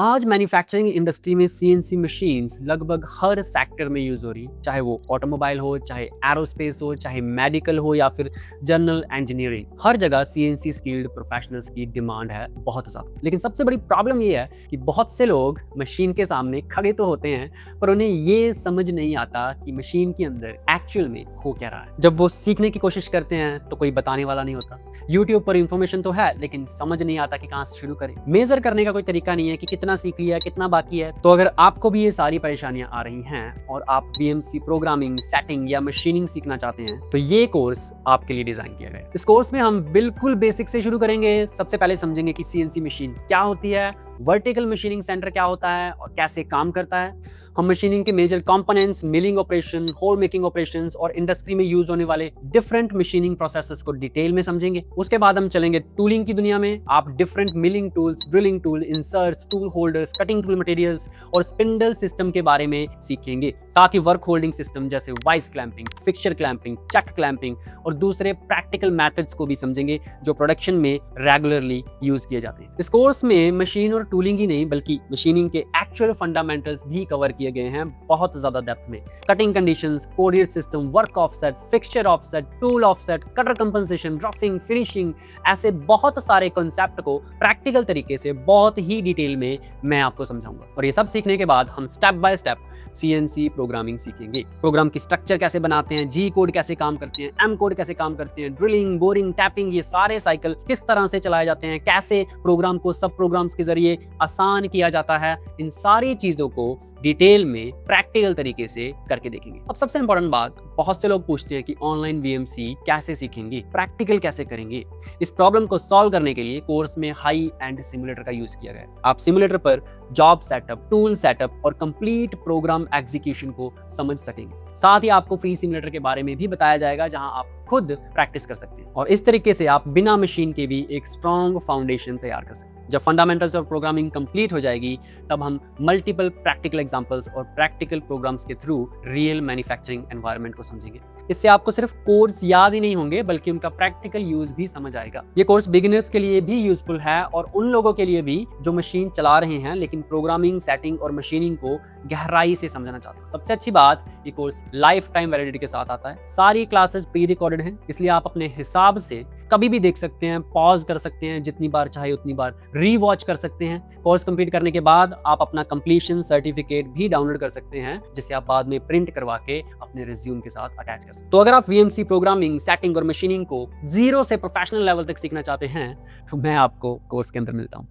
आज manufacturing industry में CNC machines लगभग हर सेक्टर में यूज हो रही है, चाहे वो ऑटोमोबाइल हो, चाहे एरोस्पेस हो, चाहे मेडिकल हो या फिर जनरल इंजीनियरिंग। हर जगह सीएनसी स्किल्ड प्रोफेशनल्स की डिमांड है बहुत ज़्यादा। लेकिन सबसे बड़ी प्रॉब्लम ये है कि बहुत से लोग मशीन के सामने खड़े तो होते हैं, पर उन्हें ये समझ नहीं आता कि मशीन के अंदर एक्चुअल में हो क्या रहा है। जब वो सीखने की कोशिश करते हैं तो कोई बताने वाला नहीं होता। यूट्यूब पर इंफॉर्मेशन तो है, लेकिन समझ नहीं आता कि कहाँ से शुरू करें। मेजर करने का कोई तरीका नहीं है कि कितना सीख लिया, कितना बाकी है। तो अगर आपको भी ये सारी परेशानियां आ रही हैं और आप वीएमसी प्रोग्रामिंग, सेटिंग या मशीनिंग सीखना चाहते हैं, तो ये कोर्स आपके लिए डिजाइन किया गया है। इस कोर्स में हम बिल्कुल बेसिक से शुरू करेंगे। सबसे पहले समझेंगे कि सीएनसी मशीन क्या होती है, वर्टिकल मशीनिंग सेंटर क्या होता है और कैसे काम करता है। हम मशीनिंग के major components, milling operation, hole making operations और इंडस्ट्री में यूज होने वाले डिफरेंट मशीनिंग प्रोसेसेस को डिटेल में समझेंगे। उसके बाद हम चलेंगे टूलिंग की दुनिया में। आप different milling tools, drilling tool, inserts, tool holders, cutting tool materials और स्पिंडल सिस्टम के बारे में सीखेंगे। साथ ही वर्क होल्डिंग सिस्टम जैसे वाइस क्लैंपिंग, फिक्सचर क्लैंपिंग, चक क्लैंपिंग और दूसरे प्रैक्टिकल मेथड्स को भी समझेंगे जो प्रोडक्शन में रेगुलरली यूज किए जाते हैं। इस कोर्स में मशीन और टूलिंग ही नहीं बल्कि मशीनिंग के एक्चुअल फंडामेंटल्स भी कवर किए गए हैं बहुत ज्यादा डेप्थ में। Cutting conditions, courier system, work offset, fixture offset, tool offset, cutter compensation, roughing, finishing, ऐसे बहुत सारे कॉन्सेप्ट को प्रैक्टिकल तरीके से बहुत ही डिटेल में मैं आपको समझाऊंगा। और ये सब सीखने के बाद हम step by step CNC programming सीखेंगे। प्रोग्राम की स्ट्रक्चर कैसे बनाते हैं, जी कोड कैसे काम करते हैं, एम कोड कैसे काम करते हैं, ड्रिलिंग, बोरिंग, टैपिंग, ये सारे साइकिल किस तरह से चलाए जाते हैं, कैसे प्रोग्राम को सब प्रोग्राम्स के जरिए आसान किया जाता है। इन सारी चीजों को डिटेल में प्रैक्टिकल तरीके से करके देखेंगे। अब सबसे इंपॉर्टेंट बात, बहुत से लोग पूछते हैं कि ऑनलाइन वीएमसी कैसे सीखेंगे, प्रैक्टिकल कैसे करेंगे। इस प्रॉब्लम को सॉल्व करने के लिए कोर्स में हाई एंड सिमुलेटर का यूज किया गया है। आप सिमुलेटर पर जॉब सेटअप, टूल सेटअप और कंप्लीट प्रोग्राम एग्जीक्यूशन को समझ सकेंगे। साथ ही आपको फ्री सिमुलेटर के बारे में भी बताया जाएगा जहां आप खुद प्रैक्टिस कर सकते हैं और इस तरीके से आप बिना मशीन के भी एक स्ट्रॉन्ग फाउंडेशन तैयार कर सकते हैं। जब फंडामेंटल्स ऑफ प्रोग्रामिंग कंप्लीट हो जाएगी, तब हम मल्टीपल प्रैक्टिकल एग्जांपल्स और प्रैक्टिकल प्रोग्राम्स के थ्रू रियल मैन्युफैक्चरिंग एनवायरनमेंट को समझेंगे। इससे आपको सिर्फ कोड्स याद ही नहीं होंगे बल्कि उनका प्रैक्टिकल यूज भी समझ आएगा। ये कोर्स बिगिनर्स के लिए भी यूजफुल है और उन लोगों के लिए भी जो मशीन चला रहे हैं लेकिन प्रोग्रामिंग, सेटिंग और मशीनिंग को गहराई से समझना चाहते हैं। सबसे अच्छी बात, ये कोर्स लाइफ टाइम वैलिडिटी के साथ आता है। सारी क्लासेस प्री रिकॉर्डेड हैं, इसलिए आप अपने हिसाब से कभी भी देख सकते हैं, पॉज कर सकते हैं, जितनी बार चाहे उतनी बार रीवॉच कर सकते हैं। कोर्स कंप्लीट करने के बाद आप अपना कंप्लीशन सर्टिफिकेट भी डाउनलोड कर सकते हैं, जिसे आप बाद में प्रिंट करवा के अपने रिज्यूम के साथ अटैच कर सकते हैं। तो अगर आप वीएमसी प्रोग्रामिंग, सेटिंग और मशीनिंग को जीरो से प्रोफेशनल लेवल तक सीखना चाहते हैं तो मैं आपको कोर्स के अंदर मिलता हूँ।